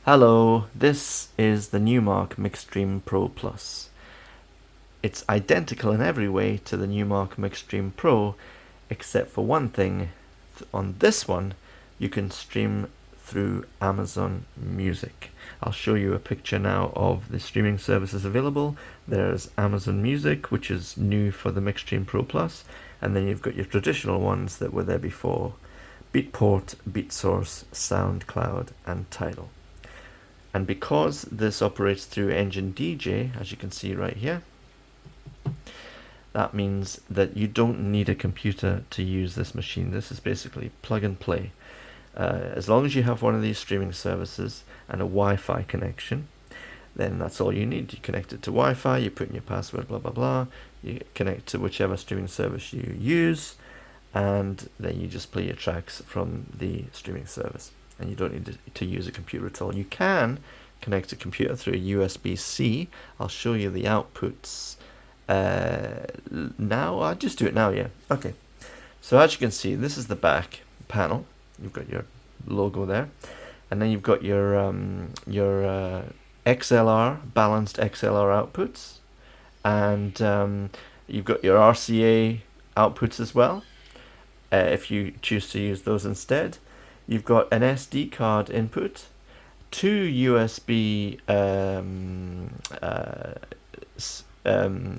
Hello, this is the Numark Mixstream Pro Plus. It's identical in every way to the Numark Mixstream Pro, except for one thing. On this one, you can stream through Amazon Music. I'll show you a picture now of the streaming services available. There's Amazon Music, which is new for the Mixstream Pro Plus, and then you've got your traditional ones that were there before: Beatport, BeatSource, SoundCloud, and Tidal. And because this operates through Engine DJ, as you can see right here, that means that you don't need a computer to use this machine. This is basically plug and play. As long as you have one of these streaming services and a Wi-Fi connection, then that's all you need. You connect it to Wi-Fi, you put in your password, blah, blah, blah. You connect to whichever streaming service you use, and then you just play your tracks from the streaming service. And you don't need to use a computer at all. You can connect a computer through a USB-C. I'll show you the outputs now. I'll just do it now, yeah. Okay. So as you can see, this is the back panel. You've got your logo there. And then you've got your XLR, balanced XLR outputs. And you've got your RCA outputs as well, if you choose to use those instead. You've got an SD card input, two USB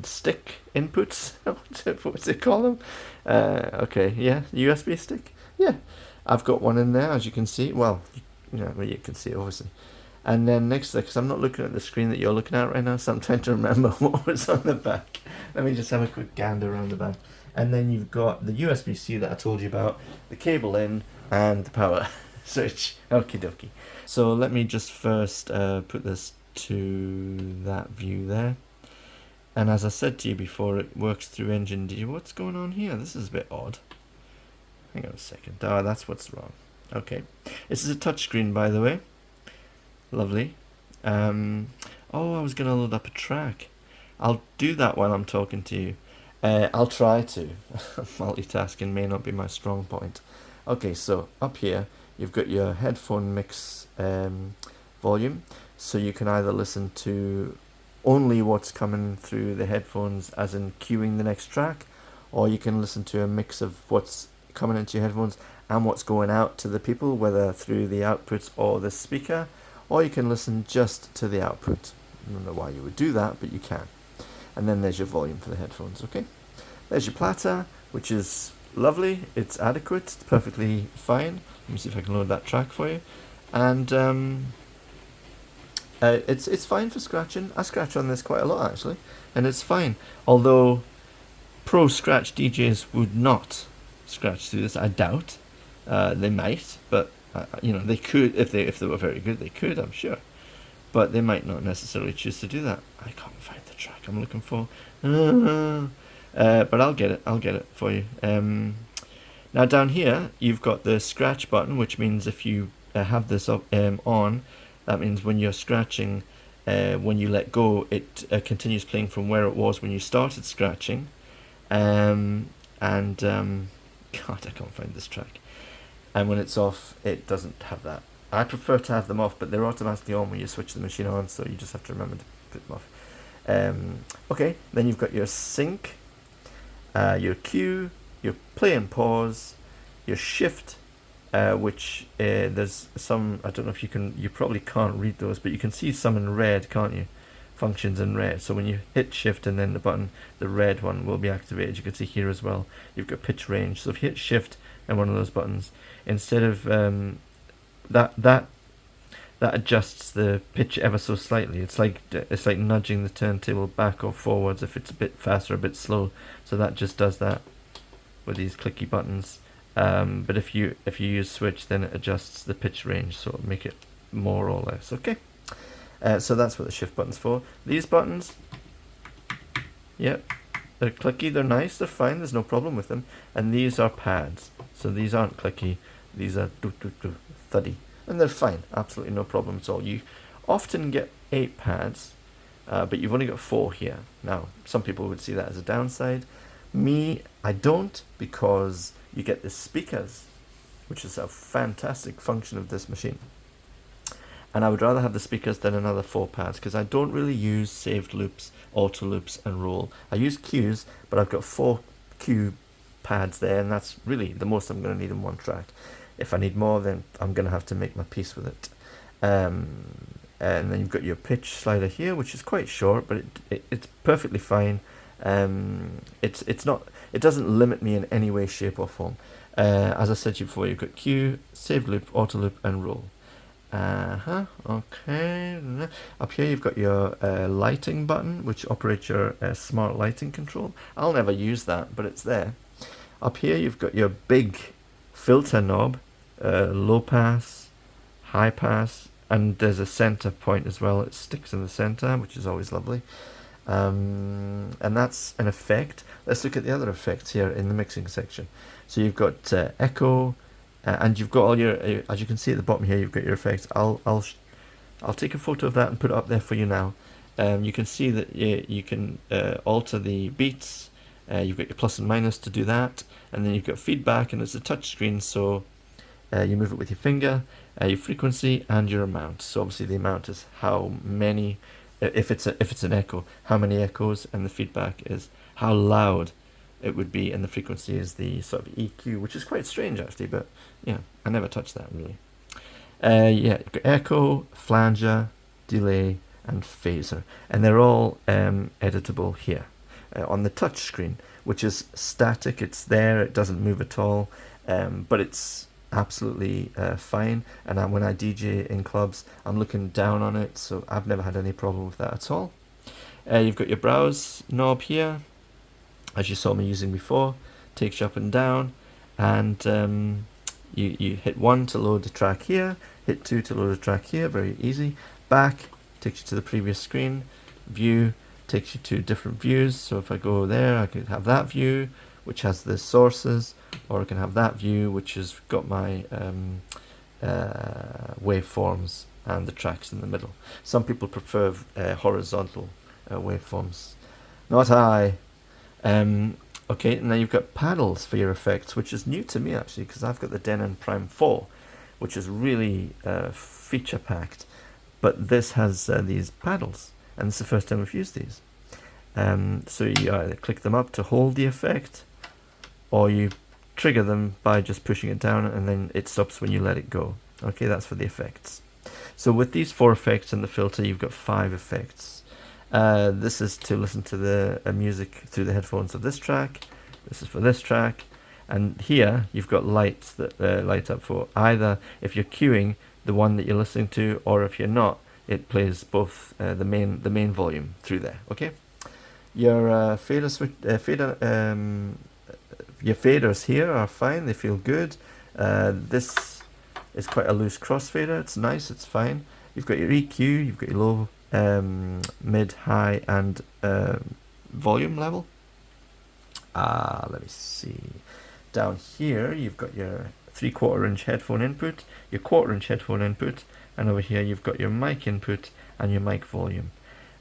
stick inputs. What's it call them? Okay, yeah, USB stick. Yeah, I've got one in there, as you can see. Well, you can see it obviously. And then next, because I'm not looking at the screen that you're looking at right now, so I'm trying to remember what was on the back. Let me just have a quick gander around the back. And then you've got the USB-C that I told you about, the cable in, and the power switch. Okie dokie. So let me just first put this to that view there. And as I said to you before, it works through Engine DJ. What's going on here? This is a bit odd. Hang on a second. Ah, that's what's wrong. Okay. This is a touchscreen, by the way. Lovely. Oh, I was going to load up a track. I'll do that while I'm talking to you. I'll try to. Multitasking may not be my strong point. Okay, so up here you've got your headphone mix volume, so you can either listen to only what's coming through the headphones, as in cueing the next track, or you can listen to a mix of what's coming into your headphones and what's going out to the people, whether through the outputs or the speaker, or you can listen just to the output. I don't know why you would do that, but you can. And then there's your volume for the headphones, okay? There's your platter, which is lovely. It's adequate. It's perfectly fine. Let me see if I can load that track for you. And it's fine for scratching. I scratch on this quite a lot, actually, and it's fine. Although pro scratch DJs would not scratch through this, I doubt. They might, but they could if they were very good. They could, I'm sure. But they might not necessarily choose to do that. I can't find the track I'm looking for. But I'll get it for you. Now down here, you've got the scratch button, which means if you have this up on, that means when you're scratching, when you let go, it continues playing from where it was when you started scratching. God, I can't find this track. And when it's off, it doesn't have that. I prefer to have them off, but they're automatically on when you switch the machine on, so you just have to remember to put them off. Okay, then you've got your sync, your cue, your play and pause, your shift, which there's some, I don't know if you probably can't read those, but you can see some in red, can't you? Functions in red. So when you hit shift and then the button, the red one will be activated. You can see here as well, you've got pitch range. So if you hit shift and one of those buttons, instead of that adjusts the pitch ever so slightly. It's like nudging the turntable back or forwards if it's a bit fast or a bit slow. So that just does that with these clicky buttons. But if you use switch, then it adjusts the pitch range, so it'll make it more or less. Okay. So that's what the shift button's for. These buttons, yep, they're clicky. They're nice. They're fine. There's no problem with them. And these are pads. So these aren't clicky. These are thuddy. And they're fine, absolutely no problem at all. You often get 8 pads, but you've only got 4 here. Now, some people would see that as a downside. Me, I don't, because you get the speakers, which is a fantastic function of this machine. And I would rather have the speakers than another 4 pads, because I don't really use saved loops, auto loops, and roll. I use cues, but I've got 4 cue pads there, and that's really the most I'm going to need in one track. If I need more, then I'm going to have to make my peace with it. And then you've got your pitch slider here, which is quite short, but it's perfectly fine. It doesn't limit me in any way, shape, or form. As I said to you before, you've got cue, saved loop, auto loop, and roll. Okay. Up here you've got your lighting button, which operates your smart lighting control. I'll never use that, but it's there. Up here you've got your big filter knob, low pass, high pass, and there's a center point as well. It sticks in the center, which is always lovely. And that's an effect. Let's look at the other effects here in the mixing section. So you've got echo, and you've got all your, as you can see at the bottom here, you've got your effects. I'll take a photo of that and put it up there for you now. You can see that you can alter the beats. You've got your plus and minus to do that, and then you've got feedback, and it's a touch screen, so you move it with your finger, your frequency, and your amount. So obviously the amount is how many, if it's an echo, how many echoes, and the feedback is how loud it would be, and the frequency is the sort of EQ, which is quite strange actually, but yeah, I never touched that really. Yeah, you've got echo, flanger, delay, and phaser, and they're all editable here on the touch screen, which is static. It's there, it doesn't move at all, but it's absolutely fine. And when I DJ in clubs, I'm looking down on it, so I've never had any problem with that at all. You've got your browse knob here, as you saw me using before. Takes you up and down, and you hit 1 to load the track here, hit 2 to load the track here, very easy. Back takes you to the previous screen. View takes you to different views, so if I go there I could have that view which has the sources, or I can have that view which has got my waveforms and the tracks in the middle. Some people prefer horizontal waveforms. Not I. Okay, and then you've got paddles for your effects, which is new to me actually, because I've got the Denon Prime 4, which is really feature packed, but this has these paddles, and it's the first time we've used these. So you either click them up to hold the effect, or you trigger them by just pushing it down, and then it stops when you let it go. Okay, that's for the effects. So with these 4 effects and the filter, you've got 5 effects. This is to listen to the music through the headphones of this track. This is for this track, and here you've got lights that light up for either if you're queuing the one that you're listening to, or if you're not, it plays both the main volume through there. Okay, your fader switch, your faders here are fine. They feel good. This is quite a loose crossfader. It's nice. It's fine. You've got your EQ. You've got your low, mid, high, and volume level. Let me see. Down here you've got your 3/4 inch headphone input, your 1/4 inch headphone input, and over here you've got your mic input and your mic volume.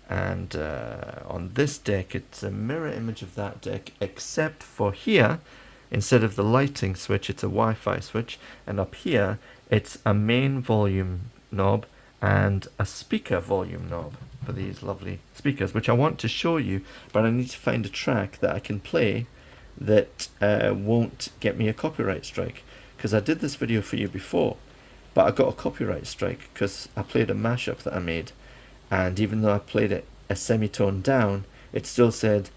And on this deck it's a mirror image of that deck, except for here, instead of the lighting switch, it's a Wi-Fi switch, and up here it's a main volume knob and a speaker volume knob for these lovely speakers, which I want to show you, but I need to find a track that I can play that won't get me a copyright strike, because I did this video for you before, but I got a copyright strike because I played a mashup that I made, and even though I played it a semitone down, it still said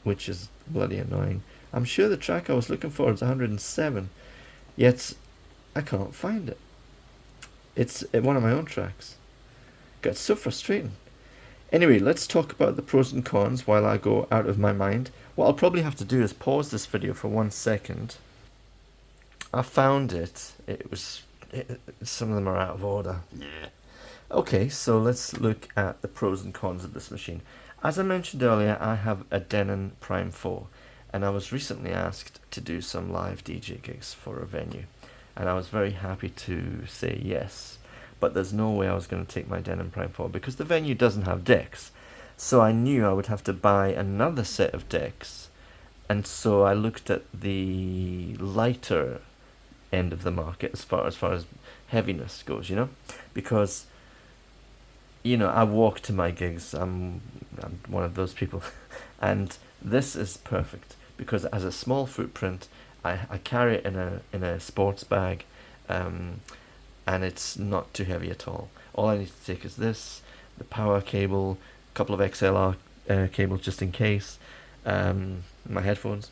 which is bloody annoying. I'm sure the track I was looking for is 107, yet I can't find it. It's one of my own tracks. It's so frustrating. Anyway, let's talk about the pros and cons while I go out of my mind. What I'll probably have to do is pause this video for 1 second. I found it. Some of them are out of order. Yeah. Okay, so let's look at the pros and cons of this machine. As I mentioned earlier, I have a Denon Prime 4, and I was recently asked to do some live DJ gigs for a venue, and I was very happy to say yes. But there's no way I was going to take my Denon Prime 4 because the venue doesn't have decks. So I knew I would have to buy another set of decks. And so I looked at the lighter end of the market as far as heaviness goes, you know, because I walk to my gigs. I'm one of those people, and this is perfect because it has a small footprint. I carry it in a sports bag, and it's not too heavy at all. All I need to take is this, the power cable, a couple of XLR cables just in case, my headphones,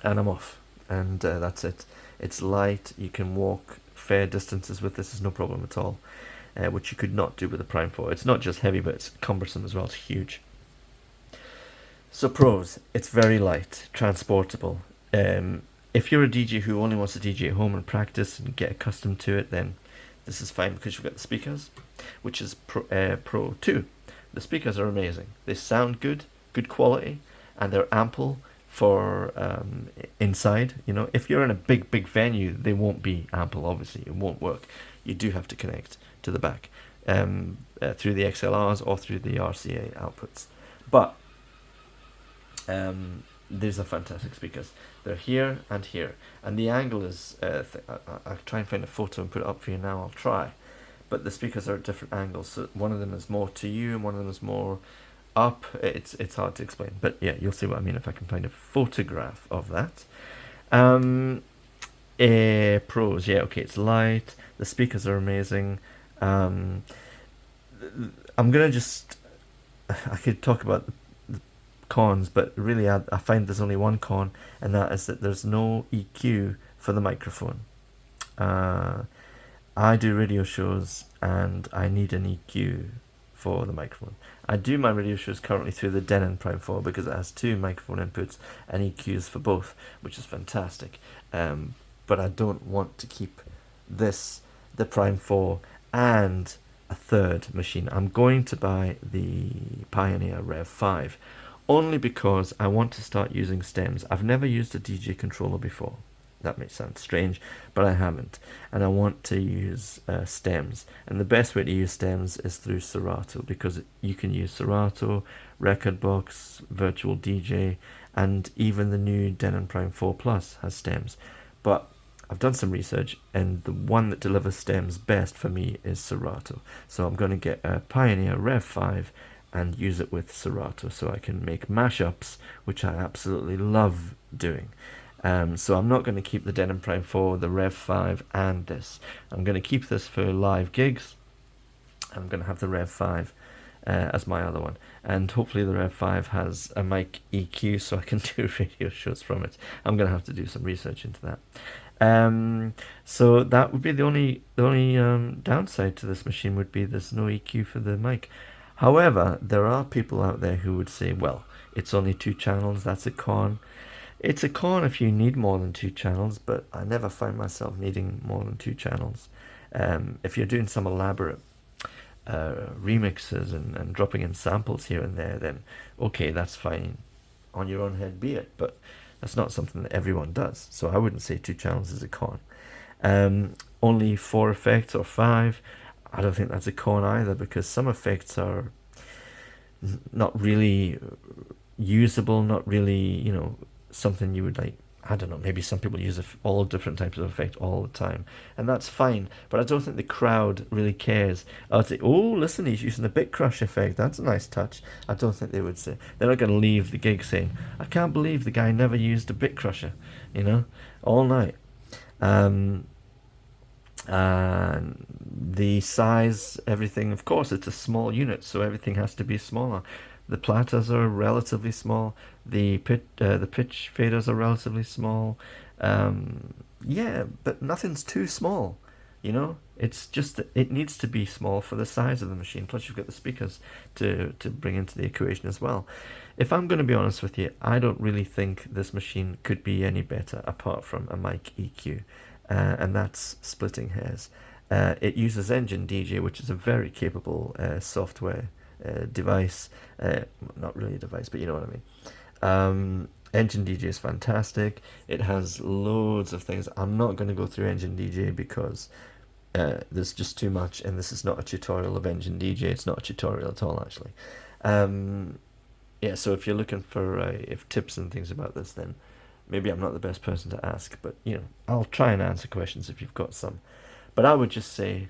and I'm off. And that's it. It's light. You can walk fair distances with this. There's no problem at all, which you could not do with the Prime 4. It's not just heavy, but it's cumbersome as well. It's huge. So pros, it's very light, transportable. If you're a DJ who only wants to DJ at home and practice and get accustomed to it, then this is fine because you've got the speakers, which is Pro 2. The speakers are amazing. They sound good, good quality, and they're ample for inside. If you're in a big venue, they won't be ample, obviously. It won't work. You do have to connect to the back through the XLRs or through the RCA outputs. But these are fantastic speakers. They're here and here, and the angle is I'll try and find a photo and put it up for you now. I'll try, but the speakers are at different angles, so one of them is more to you and one of them is more up. It's hard to explain, but yeah, you'll see what I mean if I can find a photograph of that. Pros, yeah, okay, it's light, the speakers are amazing. I'm gonna just I could talk about cons, but really I find there's only one con, and that is that there's no EQ for the microphone. I do radio shows and I need an EQ for the microphone. I do my radio shows currently through the Denon Prime 4 because it has two microphone inputs and EQs for both, which is fantastic. But I don't want to keep the Prime 4 and a third machine. I'm going to buy the Pioneer Rev 5 only because I want to start using stems. I've never used a DJ controller before. That may sound strange, but I haven't. And I want to use stems. And the best way to use stems is through Serato, because you can use Serato, Rekordbox, Virtual DJ, and even the new Denon Prime 4 Plus has stems. But I've done some research, and the one that delivers stems best for me is Serato. So I'm going to get a Pioneer Rev 5 and use it with Serato so I can make mashups, which I absolutely love doing. So I'm not going to keep the Denon Prime 4, the Rev 5, and this. I'm going to keep this for live gigs. I'm going to have the Rev 5 as my other one. And hopefully the Rev 5 has a mic EQ so I can do radio shows from it. I'm going to have to do some research into that. So that would be the only downside to this machine, would be there's no EQ for the mic. However, there are people out there who would say, well, it's only 2 channels, that's a con. It's a con if you need more than 2 channels, but I never find myself needing more than 2 channels. If you're doing some elaborate remixes and dropping in samples here and there, then okay, that's fine. On your own head be it, but that's not something that everyone does. So I wouldn't say 2 channels is a con. Only 4 effects or 5, I don't think that's a con either, because some effects are not really usable, not really, something you would like. I don't know, maybe some people use all different types of effect all the time, and that's fine, but I don't think the crowd really cares. I'd say, oh, listen, he's using the bit crush effect, that's a nice touch. I don't think they would say. They're not going to leave the gig saying, I can't believe the guy never used a bit crusher, all night. And the size, everything, of course, it's a small unit, so everything has to be smaller. The platters are relatively small. The pitch faders are relatively small. Yeah, but nothing's too small. It's just that it needs to be small for the size of the machine. Plus, you've got the speakers to bring into the equation as well. If I'm going to be honest with you, I don't really think this machine could be any better apart from a mic EQ, and that's splitting hairs. It uses Engine DJ, which is a very capable software device, not really a device, but you know what I mean. Engine DJ is fantastic. It has loads of things. I'm not going to go through Engine DJ because there's just too much, and this is not a tutorial of Engine DJ. It's not a tutorial at all, actually. Yeah, so if you're looking for if tips and things about this, then maybe I'm not the best person to ask, but you know, I'll try and answer questions if you've got some. But I would just say,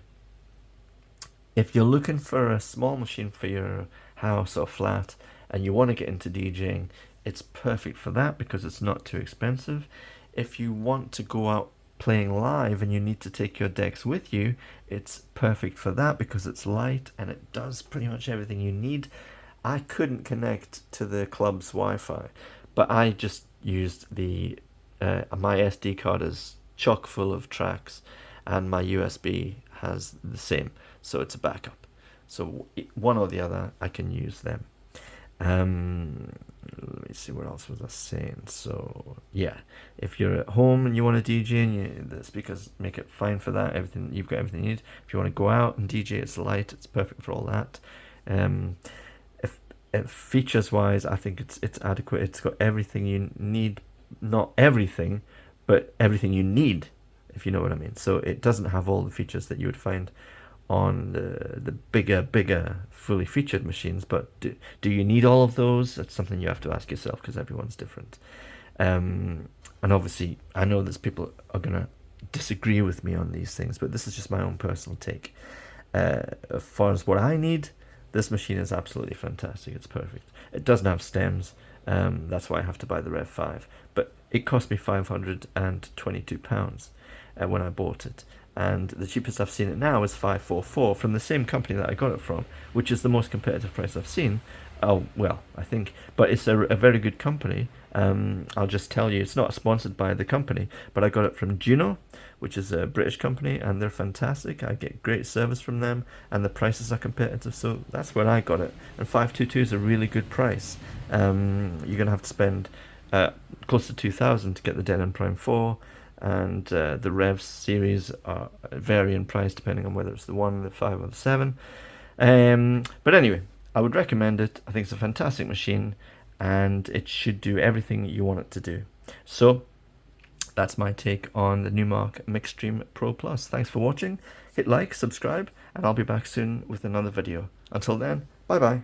if you're looking for a small machine for your house or flat and you want to get into DJing, it's perfect for that because it's not too expensive. If you want to go out playing live and you need to take your decks with you, it's perfect for that because it's light and it does pretty much everything you need. I couldn't connect to the club's Wi-Fi, but I just used the my SD card is chock full of tracks, and my USB has the same, so it's a backup. So one or the other, I can use them. Let me see, what else was I saying? So yeah, if you're at home and you want to DJ and the speakers make it fine for that, everything, you've got everything you need. If you want to go out and DJ, it's light, it's perfect for all that. If features wise, I think it's adequate. It's got everything you need, not everything, but everything you need, if you know what I mean. So it doesn't have all the features that you would find on the bigger fully featured machines, but do you need all of those? That's something you have to ask yourself because everyone's different. And obviously I know there's people are gonna disagree with me on these things, but this is just my own personal take. As far as what I need, this machine is absolutely fantastic. It's perfect. It doesn't have stems, that's why I have to buy the Rev 5, but it cost me £522 when I bought it, and the cheapest I've seen it now is $544 from the same company that I got it from, which is the most competitive price I've seen. Oh well, I think, but it's a very good company. I'll just tell you, it's not sponsored by the company, but I got it from Juno, which is a British company, and they're fantastic. I get great service from them, and the prices are competitive, so that's where I got it. And 522 is a really good price. You're gonna have to spend close to 2,000 to get the Denon Prime 4, and the Revs series vary in price depending on whether it's the 1, the 5, or the 7. But anyway, I would recommend it. I think it's a fantastic machine, and it should do everything you want it to do. So that's my take on the Numark Mixstream Pro Plus. Thanks for watching. Hit like, subscribe, and I'll be back soon with another video. Until then, bye bye.